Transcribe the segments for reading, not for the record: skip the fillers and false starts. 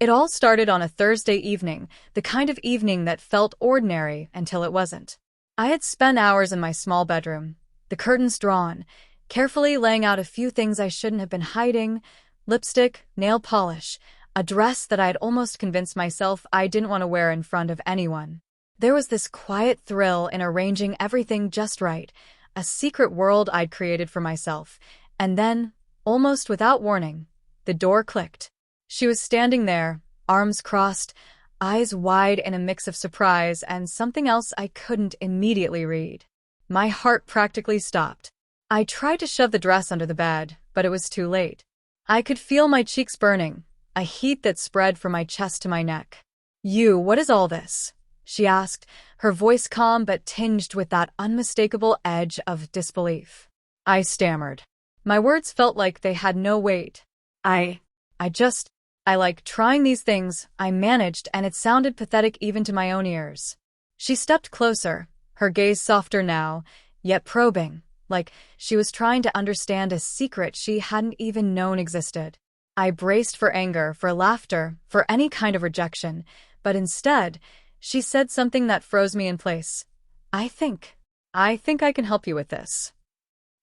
It all started on a Thursday evening, the kind of evening that felt ordinary until it wasn't. I had spent hours in my small bedroom, the curtains drawn, carefully laying out a few things I shouldn't have been hiding: lipstick, nail polish, a dress that I had almost convinced myself I didn't want to wear in front of anyone. There was this quiet thrill in arranging everything just right, a secret world I'd created for myself. And then, almost without warning, the door clicked. She was standing there, arms crossed, eyes wide in a mix of surprise and something else I couldn't immediately read. My heart practically stopped. I tried to shove the dress under the bed, but it was too late. I could feel my cheeks burning, a heat that spread from my chest to my neck. What is all this?" she asked, her voice calm but tinged with that unmistakable edge of disbelief. I stammered. My words felt like they had no weight. I like trying these things," I managed, and it sounded pathetic even to my own ears. She stepped closer, her gaze softer now, yet probing, like she was trying to understand a secret she hadn't even known existed. I braced for anger, for laughter, for any kind of rejection, but instead, she said something that froze me in place. I think I can help you with this."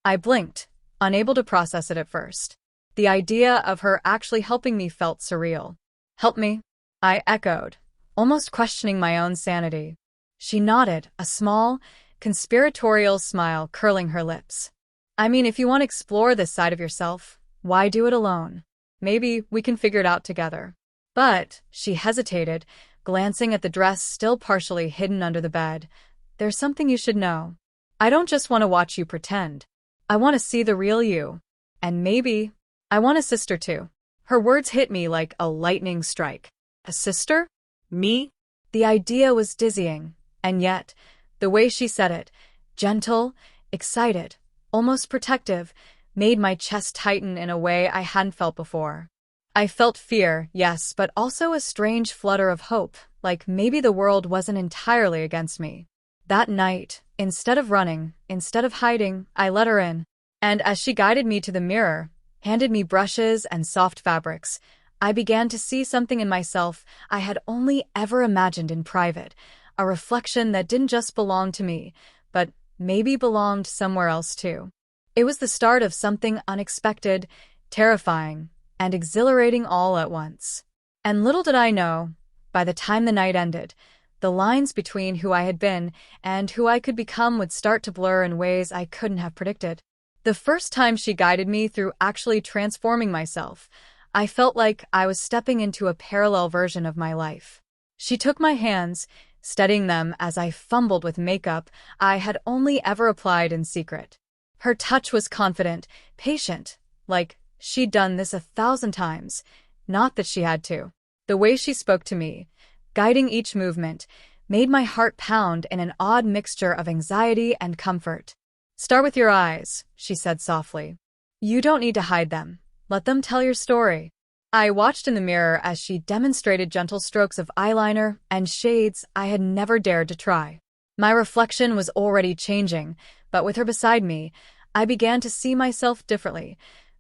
I blinked, unable to process it at first. The idea of her actually helping me felt surreal. "Help me?" I echoed, almost questioning my own sanity. She nodded, a small, conspiratorial smile curling her lips. "I mean, if you want to explore this side of yourself, why do it alone? Maybe we can figure it out together." But she hesitated, glancing at the dress still partially hidden under the bed. "There's something you should know. I don't just want to watch you pretend. I want to see the real you. And maybe I want a sister too." Her words hit me like a lightning strike. A sister? Me? The idea was dizzying, and yet, the way she said it, gentle, excited, almost protective, made my chest tighten in a way I hadn't felt before. I felt fear, yes, but also a strange flutter of hope, like maybe the world wasn't entirely against me. That night, instead of running, instead of hiding, I let her in. And as she guided me to the mirror, handed me brushes and soft fabrics, I began to see something in myself I had only ever imagined in private, a reflection that didn't just belong to me, but maybe belonged somewhere else too. It was the start of something unexpected, terrifying, and exhilarating all at once. And little did I know, by the time the night ended, the lines between who I had been and who I could become would start to blur in ways I couldn't have predicted. The first time she guided me through actually transforming myself, I felt like I was stepping into a parallel version of my life. She took my hands, steadying them as I fumbled with makeup I had only ever applied in secret. Her touch was confident, patient, like she'd done this 1,000 times, not that she had to. The way she spoke to me, guiding each movement, made my heart pound in an odd mixture of anxiety and comfort. "Start with your eyes," she said softly. "You don't need to hide them. Let them tell your story." I watched in the mirror as she demonstrated gentle strokes of eyeliner and shades I had never dared to try. My reflection was already changing, but with her beside me, I began to see myself differently.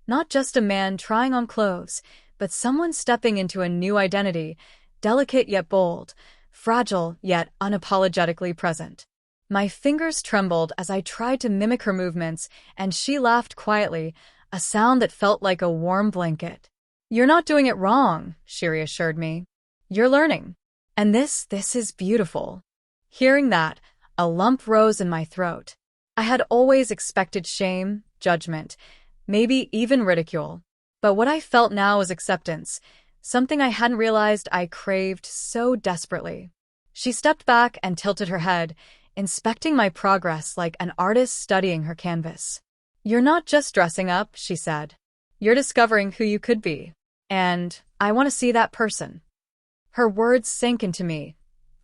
Not just a man trying on clothes, but someone stepping into a new identity, delicate yet bold, fragile yet unapologetically present. My fingers trembled as I tried to mimic her movements, and she laughed quietly, a sound that felt like a warm blanket. "You're not doing it wrong," she reassured me. "You're learning. And this is beautiful." Hearing that, a lump rose in my throat. I had always expected shame, judgment, maybe even ridicule. But what I felt now was acceptance, something I hadn't realized I craved so desperately. She stepped back and tilted her head, inspecting my progress like an artist studying her canvas. "You're not just dressing up," she said. "You're discovering who you could be. And I want to see that person." Her words sank into me,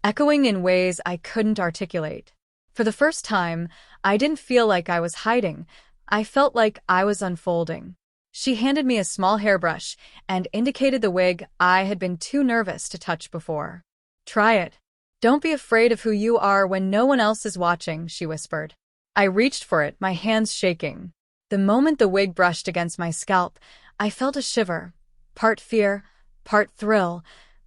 echoing in ways I couldn't articulate. For the first time, I didn't feel like I was hiding. I felt like I was unfolding. She handed me a small hairbrush and indicated the wig I had been too nervous to touch before. "Try it. Don't be afraid of who you are when no one else is watching," she whispered. I reached for it, my hands shaking. The moment the wig brushed against my scalp, I felt a shiver, part fear, part thrill,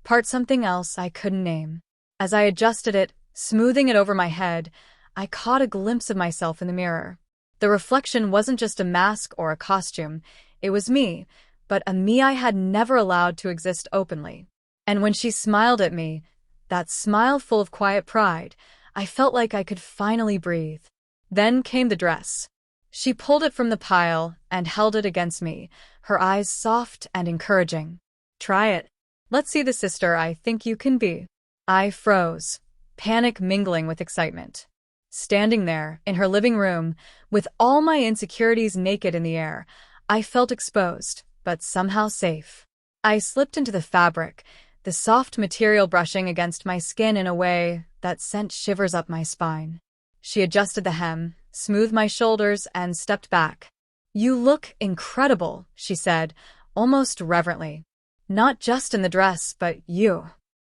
part something else I couldn't name. As I adjusted it, smoothing it over my head, I caught a glimpse of myself in the mirror. The reflection wasn't just a mask or a costume, it was me, but a me I had never allowed to exist openly. And when she smiled at me, that smile full of quiet pride, I felt like I could finally breathe. Then came the dress. She pulled it from the pile and held it against me, her eyes soft and encouraging. "Try it. Let's see the sister I think you can be." I froze, panic mingling with excitement. Standing there, in her living room, with all my insecurities naked in the air, I felt exposed, but somehow safe. I slipped into the fabric, the soft material brushing against my skin in a way that sent shivers up my spine. She adjusted the hem, smoothed my shoulders, and stepped back. "You look incredible," she said, almost reverently. "Not just in the dress, but you."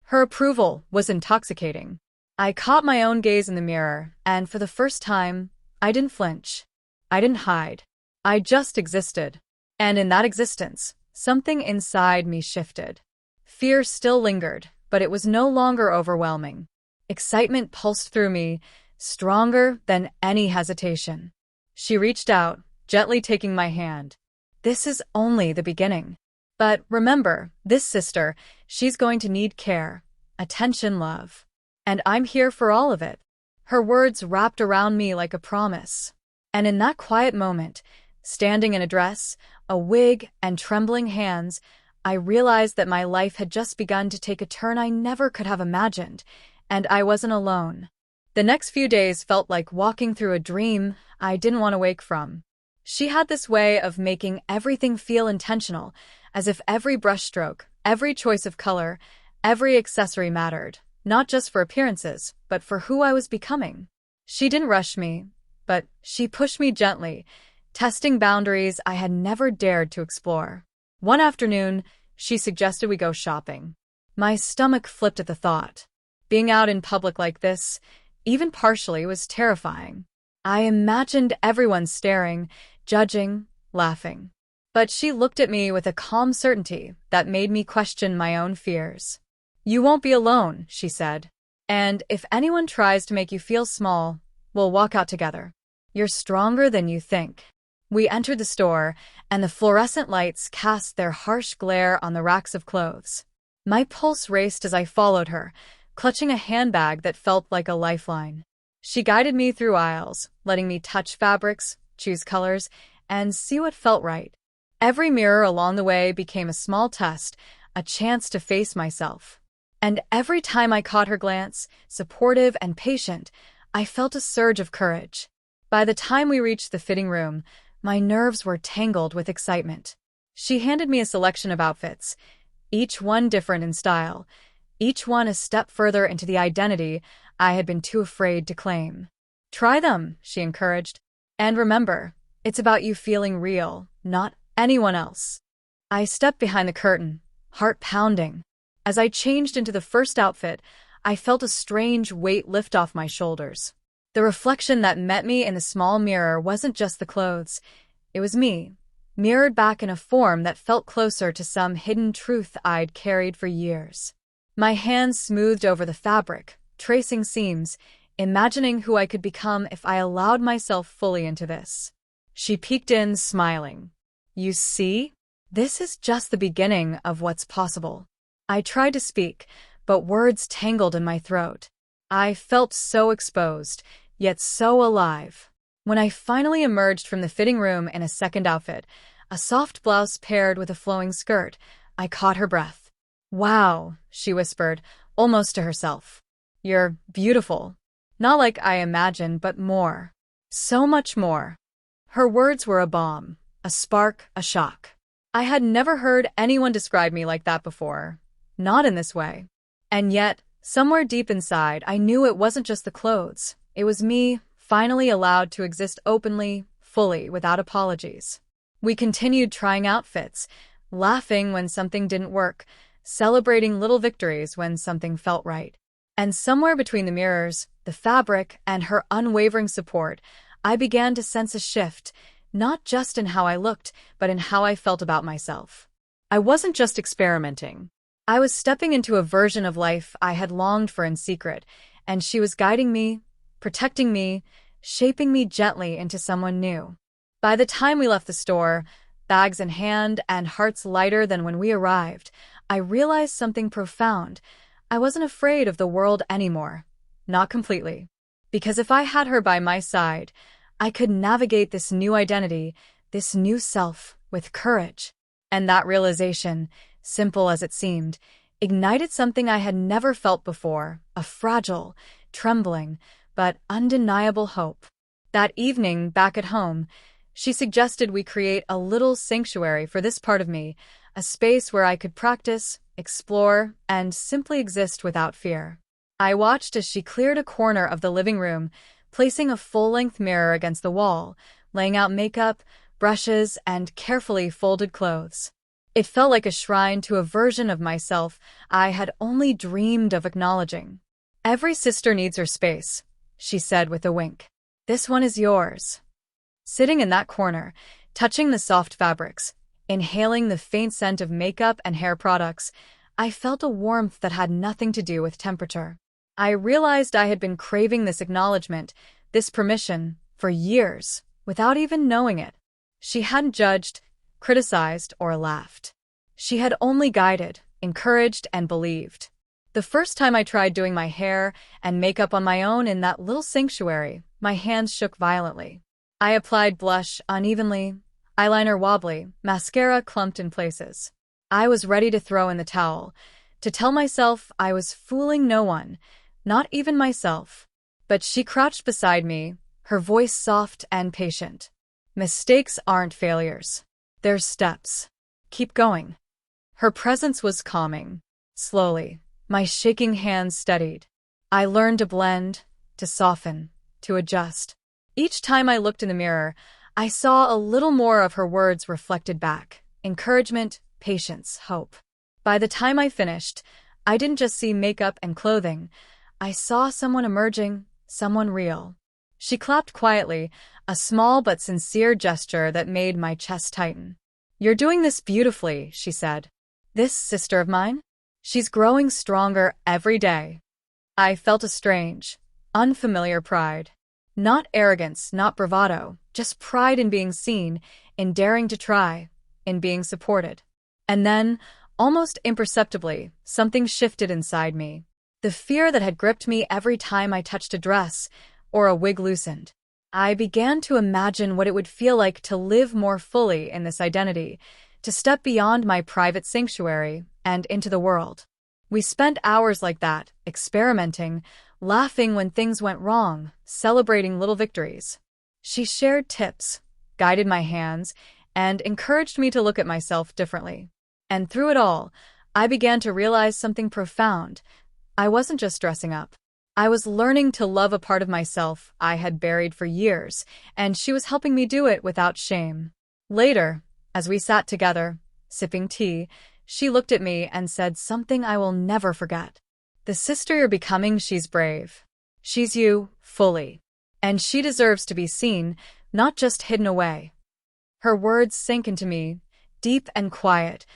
Her approval was intoxicating. I caught my own gaze in the mirror, and for the first time, I didn't flinch. I didn't hide. I just existed. And in that existence, something inside me shifted. Fear still lingered, but it was no longer overwhelming. Excitement pulsed through me, stronger than any hesitation. She reached out, gently taking my hand. "This is only the beginning. But remember, this sister, she's going to need care, attention, love. And I'm here for all of it." Her words wrapped around me like a promise. And in that quiet moment, standing in a dress, a wig, and trembling hands, I realized that my life had just begun to take a turn I never could have imagined, and I wasn't alone. The next few days felt like walking through a dream I didn't want to wake from. She had this way of making everything feel intentional, as if every brushstroke, every choice of color, every accessory mattered, not just for appearances, but for who I was becoming. She didn't rush me, but she pushed me gently, testing boundaries I had never dared to explore. One afternoon, she suggested we go shopping. My stomach flipped at the thought. Being out in public like this, even partially, was terrifying. I imagined everyone staring, judging, laughing. But she looked at me with a calm certainty that made me question my own fears. "You won't be alone," she said. "And if anyone tries to make you feel small, we'll walk out together. You're stronger than you think." We entered the store, and the fluorescent lights cast their harsh glare on the racks of clothes. My pulse raced as I followed her, clutching a handbag that felt like a lifeline. She guided me through aisles, letting me touch fabrics, choose colors, and see what felt right. Every mirror along the way became a small test, a chance to face myself. And every time I caught her glance, supportive and patient, I felt a surge of courage. By the time we reached the fitting room, my nerves were tangled with excitement. She handed me a selection of outfits, each one different in style, each one a step further into the identity I had been too afraid to claim. "Try them," she encouraged. "And remember, it's about you feeling real, not anyone else." I stepped behind the curtain, heart pounding. As I changed into the first outfit, I felt a strange weight lift off my shoulders. The reflection that met me in the small mirror wasn't just the clothes. It was me, mirrored back in a form that felt closer to some hidden truth I'd carried for years. My hands smoothed over the fabric, tracing seams, imagining who I could become if I allowed myself fully into this. She peeked in, smiling. "You see? This is just the beginning of what's possible." I tried to speak, but words tangled in my throat. I felt so exposed, yet so alive. When I finally emerged from the fitting room in a second outfit, a soft blouse paired with a flowing skirt, I caught her breath. "Wow," she whispered, almost to herself. "You're beautiful. Not like I imagined, but more. So much more." Her words were a bomb, a spark, a shock. I had never heard anyone describe me like that before. Not in this way. And yet, somewhere deep inside, I knew it wasn't just the clothes. It was me, finally allowed to exist openly, fully, without apologies. We continued trying outfits, laughing when something didn't work, celebrating little victories when something felt right. And somewhere between the mirrors, the fabric, and her unwavering support, I began to sense a shift, not just in how I looked, but in how I felt about myself. I wasn't just experimenting. I was stepping into a version of life I had longed for in secret, and she was guiding me, protecting me, shaping me gently into someone new. By the time we left the store, bags in hand and hearts lighter than when we arrived, I realized something profound. I wasn't afraid of the world anymore. Not completely. Because if I had her by my side, I could navigate this new identity, this new self, with courage. And that realization, simple as it seemed, ignited something I had never felt before, a fragile, trembling, but undeniable hope. That evening, back at home, she suggested we create a little sanctuary for this part of me, a space where I could practice, explore, and simply exist without fear. I watched as she cleared a corner of the living room, placing a full-length mirror against the wall, laying out makeup, brushes, and carefully folded clothes. It felt like a shrine to a version of myself I had only dreamed of acknowledging. "Every sister needs her space," she said with a wink. "This one is yours." Sitting in that corner, touching the soft fabrics, inhaling the faint scent of makeup and hair products, I felt a warmth that had nothing to do with temperature. I realized I had been craving this acknowledgement, this permission, for years, without even knowing it. She hadn't judged, criticized, or laughed. She had only guided, encouraged, and believed. The first time I tried doing my hair and makeup on my own in that little sanctuary, my hands shook violently. I applied blush unevenly, eyeliner wobbly, mascara clumped in places. I was ready to throw in the towel, to tell myself I was fooling no one, not even myself. But she crouched beside me, her voice soft and patient. "Mistakes aren't failures. They're steps. Keep going." Her presence was calming. Slowly, my shaking hands steadied. I learned to blend, to soften, to adjust. Each time I looked in the mirror, I saw a little more of her words reflected back. Encouragement, patience, hope. By the time I finished, I didn't just see makeup and clothing. I saw someone emerging, someone real. She clapped quietly, a small but sincere gesture that made my chest tighten. "You're doing this beautifully," she said. "This sister of mine? She's growing stronger every day." I felt a strange, unfamiliar pride. Not arrogance, not bravado, just pride in being seen, in daring to try, in being supported. And then, almost imperceptibly, something shifted inside me. The fear that had gripped me every time I touched a dress or a wig loosened. I began to imagine what it would feel like to live more fully in this identity, to step beyond my private sanctuary and into the world. We spent hours like that, experimenting, laughing when things went wrong, celebrating little victories. She shared tips, guided my hands, and encouraged me to look at myself differently. And through it all, I began to realize something profound. I wasn't just dressing up. I was learning to love a part of myself I had buried for years, and she was helping me do it without shame. Later, as we sat together, sipping tea, she looked at me and said something I will never forget. "The sister you're becoming, she's brave. She's you, fully. And she deserves to be seen, not just hidden away." Her words sank into me, deep and quiet,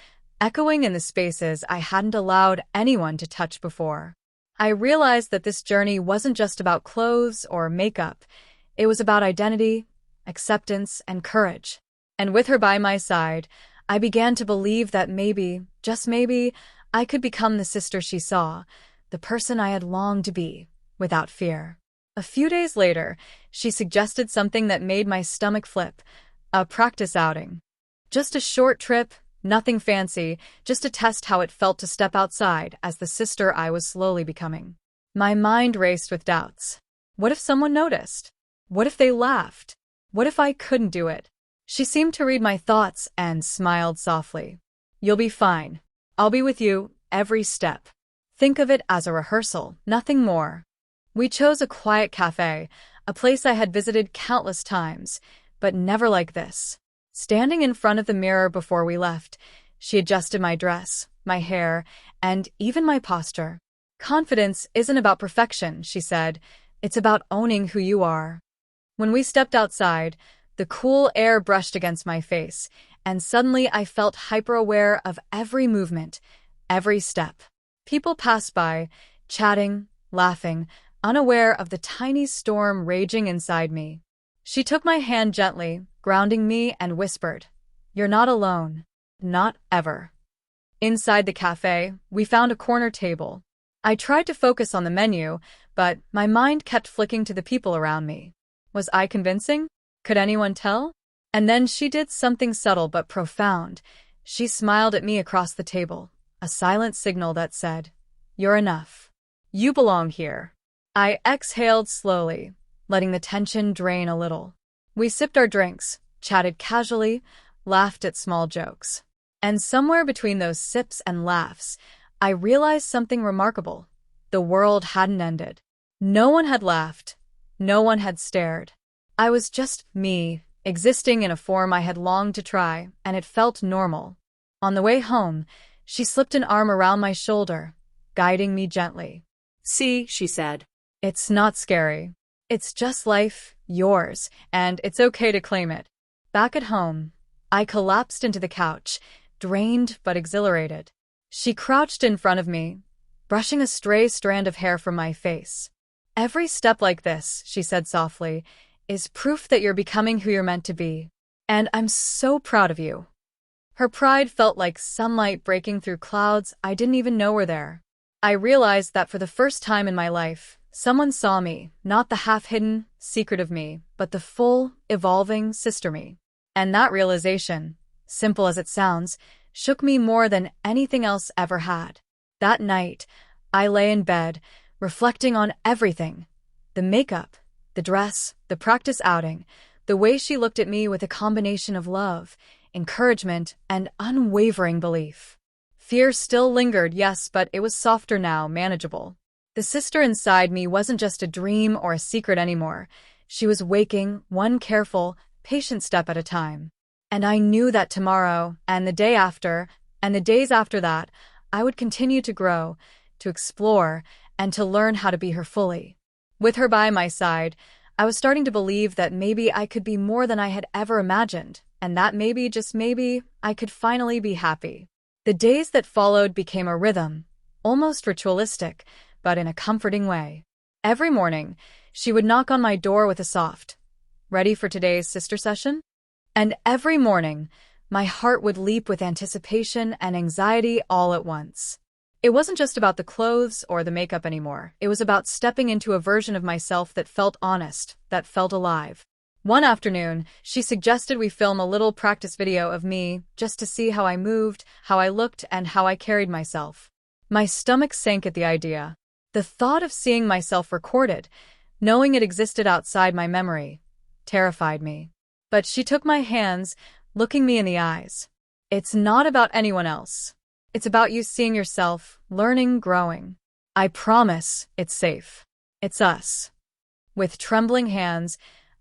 echoing in the spaces I hadn't allowed anyone to touch before. I realized that this journey wasn't just about clothes or makeup. It was about identity, acceptance, and courage. And with her by my side, I began to believe that maybe, just maybe, I could become the sister she saw, the person I had longed to be, without fear. A few days later, she suggested something that made my stomach flip, a practice outing. Just a short trip, nothing fancy, just to test how it felt to step outside as the sister I was slowly becoming. My mind raced with doubts. What if someone noticed? What if they laughed? What if I couldn't do it? She seemed to read my thoughts and smiled softly. "You'll be fine. I'll be with you, every step. Think of it as a rehearsal, nothing more." We chose a quiet cafe, a place I had visited countless times, but never like this. Standing in front of the mirror before we left, she adjusted my dress, my hair, and even my posture. "Confidence isn't about perfection," she said. "It's about owning who you are." When we stepped outside, the cool air brushed against my face, and suddenly I felt hyper-aware of every movement, every step. People passed by, chatting, laughing, unaware of the tiny storm raging inside me. She took my hand gently, grounding me, and whispered, "You're not alone. Not ever." Inside the cafe, we found a corner table. I tried to focus on the menu, but my mind kept flicking to the people around me. Was I convincing? Could anyone tell? And then she did something subtle but profound. She smiled at me across the table, a silent signal that said, "You're enough. You belong here." I exhaled slowly, letting the tension drain a little. We sipped our drinks, chatted casually, laughed at small jokes. And somewhere between those sips and laughs, I realized something remarkable. The world hadn't ended. No one had laughed. No one had stared. I was just me, existing in a form I had longed to try, and it felt normal. On the way home, she slipped an arm around my shoulder, guiding me gently. "See," she said. "It's not scary. It's just life, yours, and it's okay to claim it." Back at home, I collapsed into the couch, drained but exhilarated. She crouched in front of me, brushing a stray strand of hair from my face. "Every step like this," she said softly, "is proof that you're becoming who you're meant to be. And I'm so proud of you." Her pride felt like sunlight breaking through clouds I didn't even know were there. I realized that for the first time in my life, someone saw me, not the half-hidden, secretive me, but the full, evolving sister me. And that realization, simple as it sounds, shook me more than anything else ever had. That night, I lay in bed, reflecting on everything. The makeup, the dress, the practice outing, the way she looked at me with a combination of love, encouragement, and unwavering belief. Fear still lingered, yes, but it was softer now, manageable. The sister inside me wasn't just a dream or a secret anymore. She was waking, one careful, patient step at a time. And I knew that tomorrow, and the day after, and the days after that, I would continue to grow, to explore, and to learn how to be her fully. With her by my side, I was starting to believe that maybe I could be more than I had ever imagined, and that maybe, just maybe, I could finally be happy. The days that followed became a rhythm, almost ritualistic, but in a comforting way. Every morning, she would knock on my door with a soft, "Ready for today's sister session?" And every morning, my heart would leap with anticipation and anxiety all at once. It wasn't just about the clothes or the makeup anymore. It was about stepping into a version of myself that felt honest, that felt alive. One afternoon, she suggested we film a little practice video of me, just to see how I moved, how I looked, and how I carried myself. My stomach sank at the idea. The thought of seeing myself recorded, knowing it existed outside my memory, terrified me. But she took my hands, looking me in the eyes. "It's not about anyone else. It's about you seeing yourself, learning, growing. I promise it's safe. It's us." With trembling hands,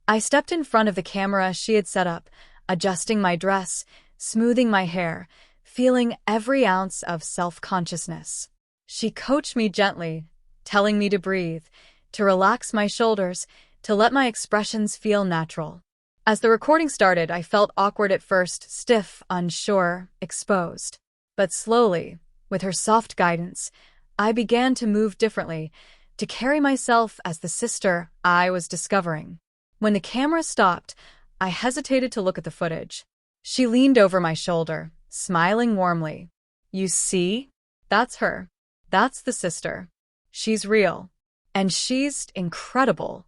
I stepped in front of the camera she had set up, adjusting my dress, smoothing my hair, feeling every ounce of self-consciousness. She coached me gently, telling me to breathe, to relax my shoulders, to let my expressions feel natural. As the recording started, I felt awkward at first, stiff, unsure, exposed. But slowly, with her soft guidance, I began to move differently, to carry myself as the sister I was discovering. When the camera stopped, I hesitated to look at the footage. She leaned over my shoulder, smiling warmly. "You see? That's her. That's the sister. She's real. And she's incredible."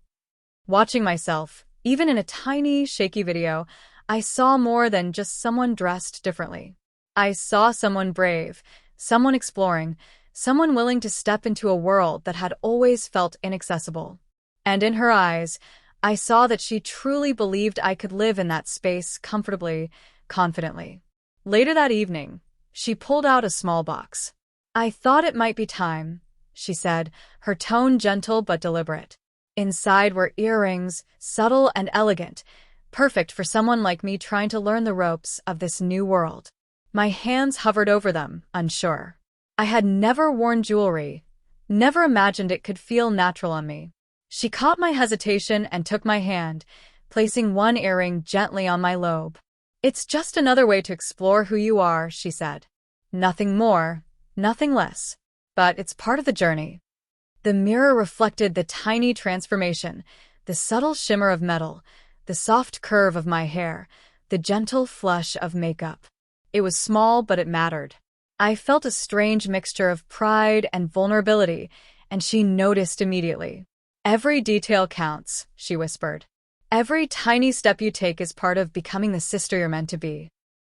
Watching myself, even in a tiny, shaky video, I saw more than just someone dressed differently. I saw someone brave, someone exploring, someone willing to step into a world that had always felt inaccessible. And in her eyes, I saw that she truly believed I could live in that space comfortably, confidently. Later that evening, she pulled out a small box. "I thought it might be time," she said, her tone gentle but deliberate. Inside were earrings, subtle and elegant, perfect for someone like me trying to learn the ropes of this new world. My hands hovered over them, unsure. I had never worn jewelry, never imagined it could feel natural on me. She caught my hesitation and took my hand, placing one earring gently on my lobe. "It's just another way to explore who you are," she said. "Nothing more, Nothing less. But it's part of the journey. The mirror reflected the tiny transformation, the subtle shimmer of metal, the soft curve of my hair, the gentle flush of makeup. It was small, but it mattered. I felt a strange mixture of pride and vulnerability, and she noticed immediately. "Every detail counts," she whispered. "Every tiny step you take is part of becoming the sister you're meant to be."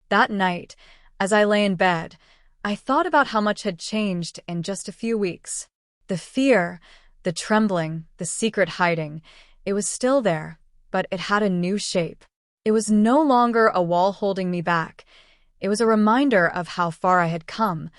That night, as I lay in bed, I thought about how much had changed in just a few weeks. The fear, the trembling, the secret hiding, it was still there, but it had a new shape. It was no longer a wall holding me back. It was a reminder of how far I had come,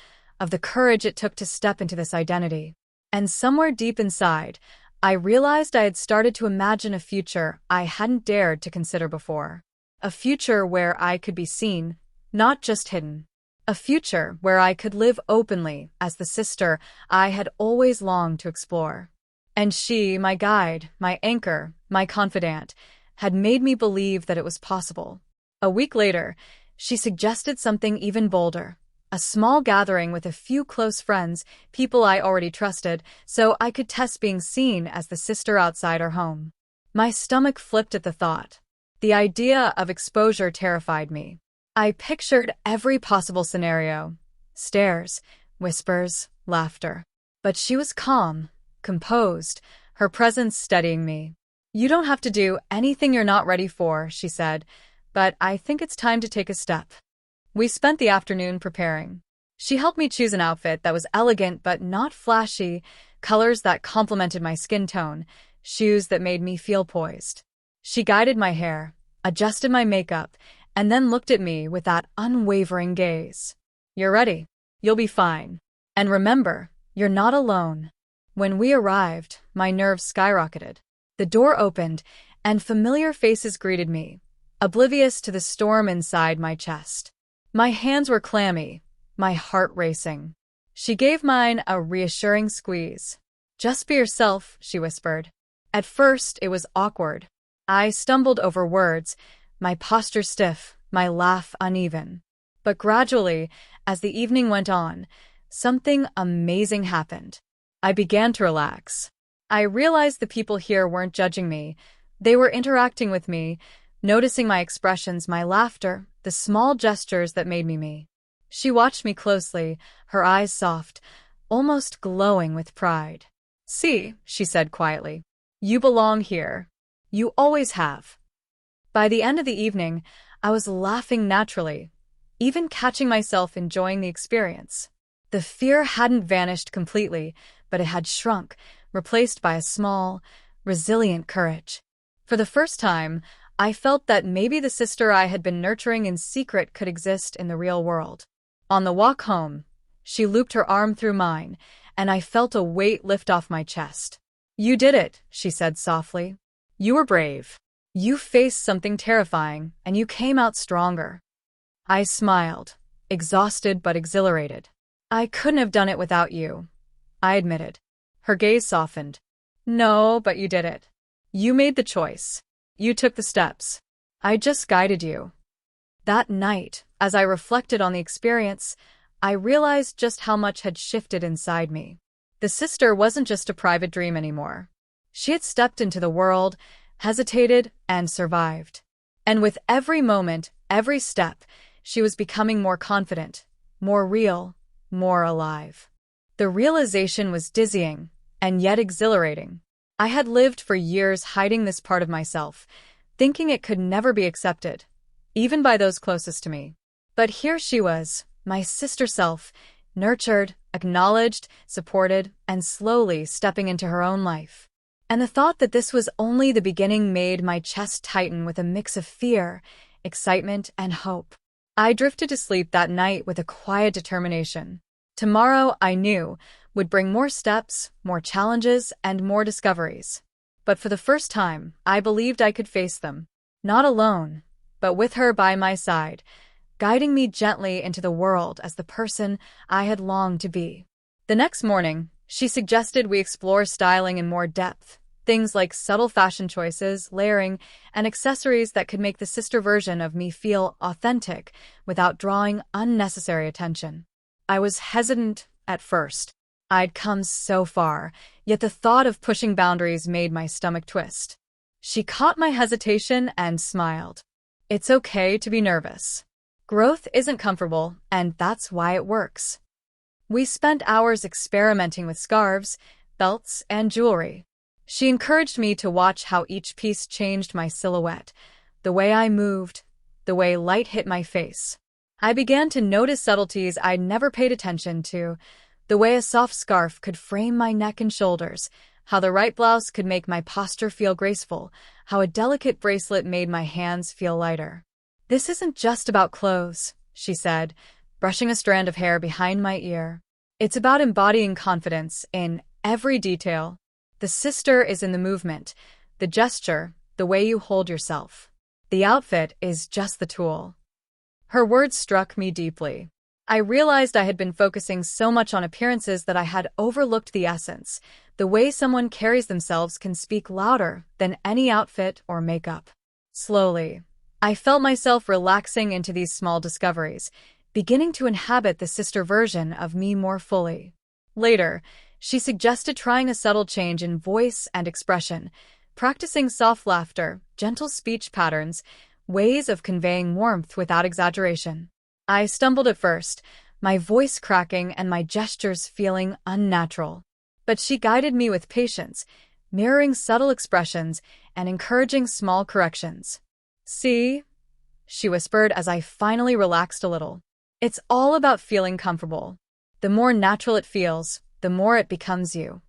of the courage it took to step into this identity. And somewhere deep inside, I realized I had started to imagine a future I hadn't dared to consider before. A future where I could be seen, not just hidden. A future where I could live openly as the sister I had always longed to explore. And she, my guide, my anchor, my confidant, had made me believe that it was possible. A week later, she suggested something even bolder. A small gathering with a few close friends, people I already trusted, so I could test being seen as the sister outside our home. My stomach flipped at the thought. The idea of exposure terrified me. I pictured every possible scenario. Stares, whispers, laughter. But she was calm, composed, her presence steadying me. "You don't have to do anything you're not ready for," she said, "but I think it's time to take a step." We spent the afternoon preparing. She helped me choose an outfit that was elegant but not flashy, colors that complemented my skin tone, shoes that made me feel poised. She guided my hair, adjusted my makeup, and then looked at me with that unwavering gaze. "You're ready. You'll be fine. And remember, you're not alone." When we arrived, my nerves skyrocketed. The door opened, and familiar faces greeted me, oblivious to the storm inside my chest. My hands were clammy, my heart racing. She gave mine a reassuring squeeze. "Just be yourself," she whispered. At first, it was awkward. I stumbled over words, my posture stiff, my laugh uneven. But gradually, as the evening went on, something amazing happened. I began to relax. I realized the people here weren't judging me. They were interacting with me, noticing my expressions, my laughter, the small gestures that made me me. She watched me closely, her eyes soft, almost glowing with pride. "See," she said quietly, "you belong here. You always have." By the end of the evening, I was laughing naturally, even catching myself enjoying the experience. The fear hadn't vanished completely, but it had shrunk, replaced by a small, resilient courage. For the first time, I felt that maybe the sister I had been nurturing in secret could exist in the real world. On the walk home, she looped her arm through mine, and I felt a weight lift off my chest. "You did it," she said softly. "You were brave. You faced something terrifying, and you came out stronger." I smiled, exhausted but exhilarated. "I couldn't have done it without you," I admitted. Her gaze softened. "No, but you did it. You made the choice. You took the steps. I just guided you." That night, as I reflected on the experience, I realized just how much had shifted inside me. The sister wasn't just a private dream anymore. She had stepped into the world, hesitated, and survived. And with every moment, every step, she was becoming more confident, more real, more alive. The realization was dizzying, and yet exhilarating. I had lived for years hiding this part of myself, thinking it could never be accepted, even by those closest to me. But here she was, my sister self, nurtured, acknowledged, supported, and slowly stepping into her own life. And the thought that this was only the beginning made my chest tighten with a mix of fear, excitement, and hope. I drifted to sleep that night with a quiet determination. Tomorrow, I knew, would bring more steps, more challenges, and more discoveries. But for the first time, I believed I could face them. Not alone, but with her by my side, guiding me gently into the world as the person I had longed to be. The next morning, she suggested we explore styling in more depth, things like subtle fashion choices, layering, and accessories that could make the sister version of me feel authentic without drawing unnecessary attention. I was hesitant, at first. I'd come so far, yet the thought of pushing boundaries made my stomach twist. She caught my hesitation and smiled. It's okay to be nervous. Growth isn't comfortable, and that's why it works. We spent hours experimenting with scarves, belts, and jewelry. She encouraged me to watch how each piece changed my silhouette, the way I moved, the way light hit my face. I began to notice subtleties I'd never paid attention to, the way a soft scarf could frame my neck and shoulders, how the right blouse could make my posture feel graceful, how a delicate bracelet made my hands feel lighter. This isn't just about clothes, she said, brushing a strand of hair behind my ear. It's about embodying confidence in every detail. The sister is in the movement, the gesture, the way you hold yourself. The outfit is just the tool. Her words struck me deeply. I realized I had been focusing so much on appearances that I had overlooked the essence. The way someone carries themselves can speak louder than any outfit or makeup. Slowly, I felt myself relaxing into these small discoveries, beginning to inhabit the sister version of me more fully. Later, she suggested trying a subtle change in voice and expression, practicing soft laughter, gentle speech patterns, ways of conveying warmth without exaggeration. I stumbled at first, my voice cracking and my gestures feeling unnatural. But she guided me with patience, mirroring subtle expressions and encouraging small corrections. See? She whispered as I finally relaxed a little. It's all about feeling comfortable. The more natural it feels, the more it becomes you.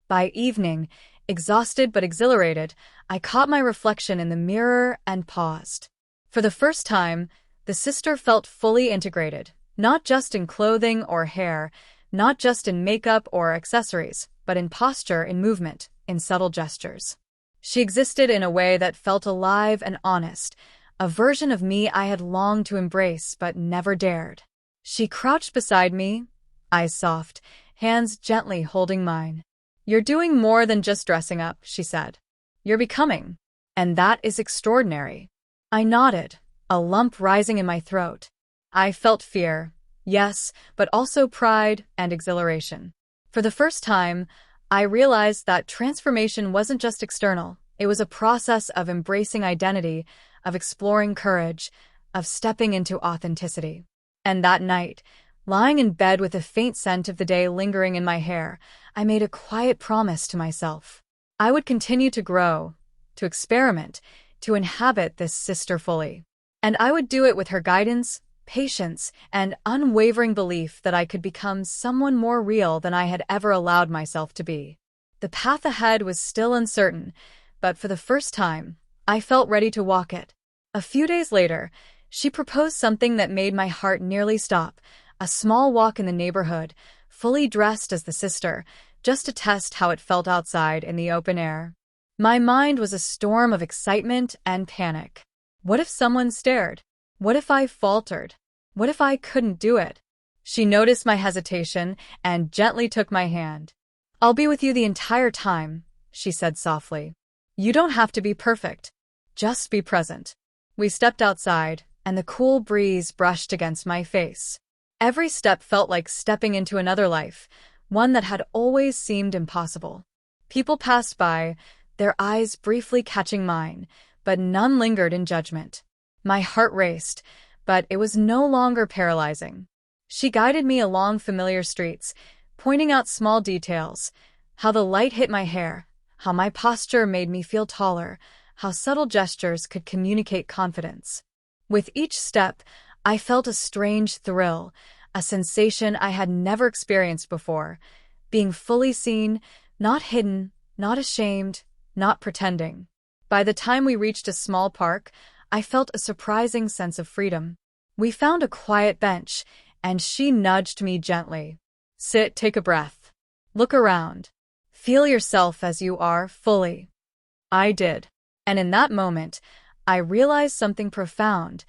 By evening, exhausted but exhilarated, I caught my reflection in the mirror and paused. For the first time, the sister felt fully integrated, not just in clothing or hair, not just in makeup or accessories, but in posture, in movement, in subtle gestures. She existed in a way that felt alive and honest, a version of me I had longed to embrace but never dared. She crouched beside me, eyes soft, hands gently holding mine. You're doing more than just dressing up, she said. You're becoming. And that is extraordinary. I nodded, a lump rising in my throat. I felt fear, yes, but also pride and exhilaration. For the first time, I realized that transformation wasn't just external. It was a process of embracing identity, of exploring courage, of stepping into authenticity. And that night, lying in bed with a faint scent of the day lingering in my hair, I made a quiet promise to myself. I would continue to grow, to experiment, to inhabit this sister fully. And I would do it with her guidance, patience, and unwavering belief that I could become someone more real than I had ever allowed myself to be. The path ahead was still uncertain, but for the first time, I felt ready to walk it. A few days later, she proposed something that made my heart nearly stop, a small walk in the neighborhood, fully dressed as the sister, just to test how it felt outside in the open air. My mind was a storm of excitement and panic. What if someone stared? What if I faltered? What if I couldn't do it? She noticed my hesitation and gently took my hand. I'll be with you the entire time, she said softly. You don't have to be perfect. Just be present. We stepped outside, and the cool breeze brushed against my face. Every step felt like stepping into another life, one that had always seemed impossible. People passed by, their eyes briefly catching mine, but none lingered in judgment. My heart raced, but it was no longer paralyzing. She guided me along familiar streets, pointing out small details, how the light hit my hair, how my posture made me feel taller, how subtle gestures could communicate confidence. With each step, I felt a strange thrill, a sensation I had never experienced before, being fully seen, not hidden, not ashamed, not pretending. By the time we reached a small park, I felt a surprising sense of freedom. We found a quiet bench, and she nudged me gently. Sit, take a breath. Look around. Feel yourself as you are, fully. I did. And in that moment, I realized something profound.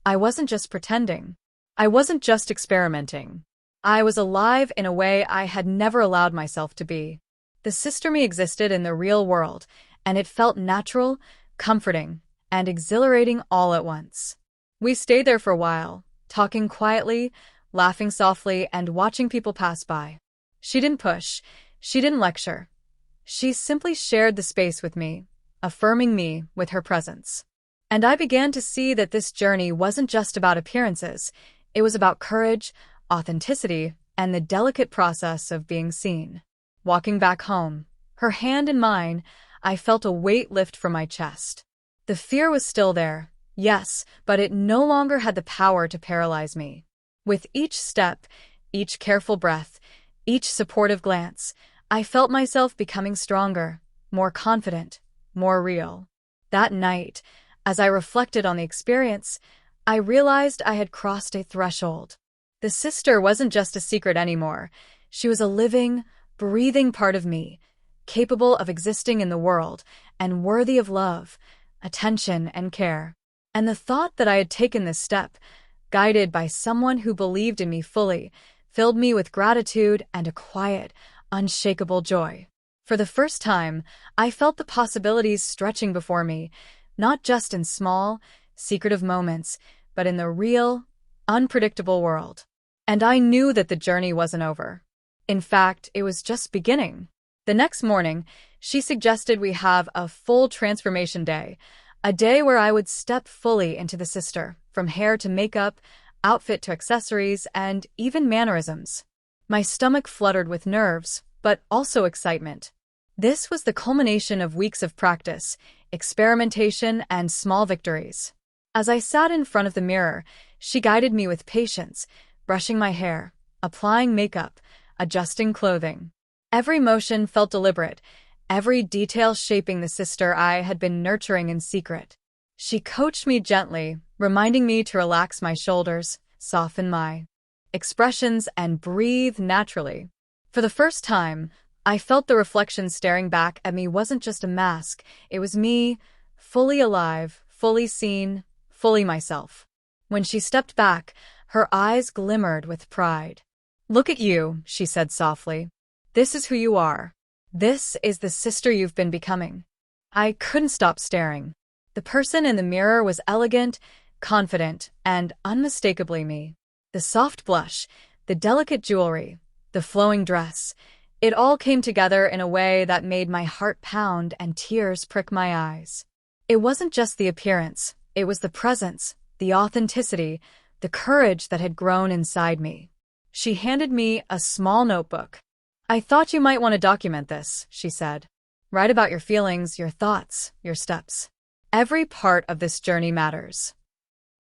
I wasn't just pretending. I wasn't just experimenting. I was alive in a way I had never allowed myself to be. The sister me existed in the real world, and it felt natural, comforting, and exhilarating all at once. We stayed there for a while, talking quietly, laughing softly and watching people pass by. She didn't push. She didn't lecture. She simply shared the space with me, affirming me with her presence. And I began to see that this journey wasn't just about appearances. It was about courage, authenticity, and the delicate process of being seen. Walking back home, her hand in mine, I felt a weight lift from my chest. The fear was still there, yes, but it no longer had the power to paralyze me. With each step, each careful breath, each supportive glance, I felt myself becoming stronger, more confident, more real. That night, as I reflected on the experience, I realized I had crossed a threshold. The sister wasn't just a secret anymore. She was a living, breathing part of me, capable of existing in the world and worthy of love, attention, and care. And the thought that I had taken this step, guided by someone who believed in me fully, filled me with gratitude and a quiet, unshakable joy. For the first time, I felt the possibilities stretching before me, not just in small, secretive moments, but in the real, unpredictable world. And I knew that the journey wasn't over. In fact, it was just beginning. The next morning, she suggested we have a full transformation day, a day where I would step fully into the sister, from hair to makeup, outfit to accessories, and even mannerisms. My stomach fluttered with nerves, but also excitement. This was the culmination of weeks of practice, experimentation, and small victories. As I sat in front of the mirror, she guided me with patience, brushing my hair, applying makeup, adjusting clothing. Every motion felt deliberate, every detail shaping the sister I had been nurturing in secret. She coached me gently, reminding me to relax my shoulders, soften my expressions, and breathe naturally. For the first time, I felt the reflection staring back at me wasn't just a mask, it was me, fully alive, fully seen, fully myself. When she stepped back, her eyes glimmered with pride. "Look at you," she said softly. "This is who you are. This is the sister you've been becoming." I couldn't stop staring. The person in the mirror was elegant, confident, and unmistakably me. The soft blush, the delicate jewelry, the flowing dress, it all came together in a way that made my heart pound and tears prick my eyes. It wasn't just the appearance, it was the presence, the authenticity, the courage that had grown inside me. She handed me a small notebook. "I thought you might want to document this," she said. "Write about your feelings, your thoughts, your steps. Every part of this journey matters."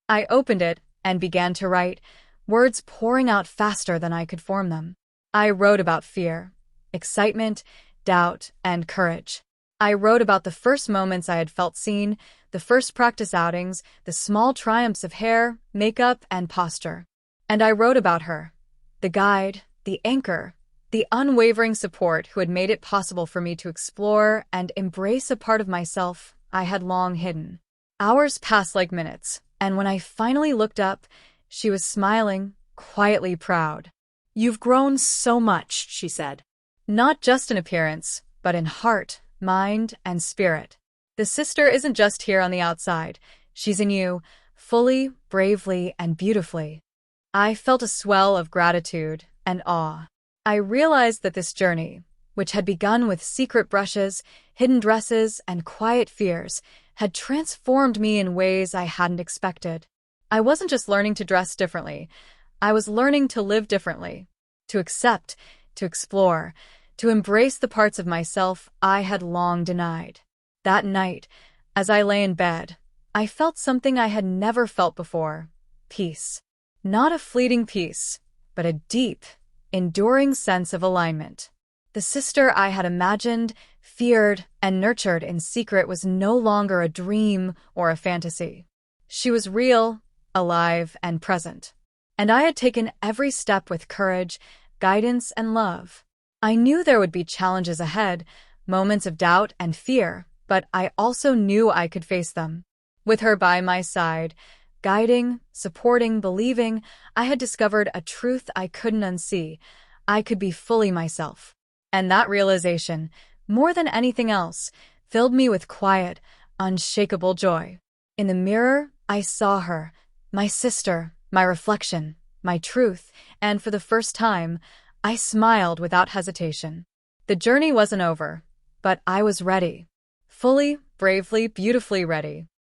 I opened it and began to write, words pouring out faster than I could form them. I wrote about fear, excitement, doubt, and courage. I wrote about the first moments I had felt seen, the first practice outings, the small triumphs of hair, makeup, and posture. And I wrote about her, the guide, the anchor, the unwavering support who had made it possible for me to explore and embrace a part of myself I had long hidden. Hours passed like minutes, and when I finally looked up, she was smiling, quietly proud. "You've grown so much," she said. "Not just in appearance, but in heart, mind, and spirit. The sister isn't just here on the outside. She's in you, fully, bravely, and beautifully." I felt a swell of gratitude and awe. I realized that this journey, which had begun with secret brushes, hidden dresses, and quiet fears, had transformed me in ways I hadn't expected. I wasn't just learning to dress differently. I was learning to live differently, to accept, to explore, to embrace the parts of myself I had long denied. That night, as I lay in bed, I felt something I had never felt before: peace. Not a fleeting peace, but a deep, enduring sense of alignment. The sister I had imagined, feared, and nurtured in secret was no longer a dream or a fantasy. She was real, alive, and present. And I had taken every step with courage, guidance, and love. I knew there would be challenges ahead, moments of doubt and fear, but I also knew I could face them. With her by my side, guiding, supporting, believing, I had discovered a truth I couldn't unsee. I could be fully myself. And that realization, more than anything else, filled me with quiet, unshakable joy. In the mirror, I saw her, my sister, my reflection, my truth, And for the first time, I smiled without hesitation. The journey wasn't over, but I was ready. Fully, bravely, beautifully ready.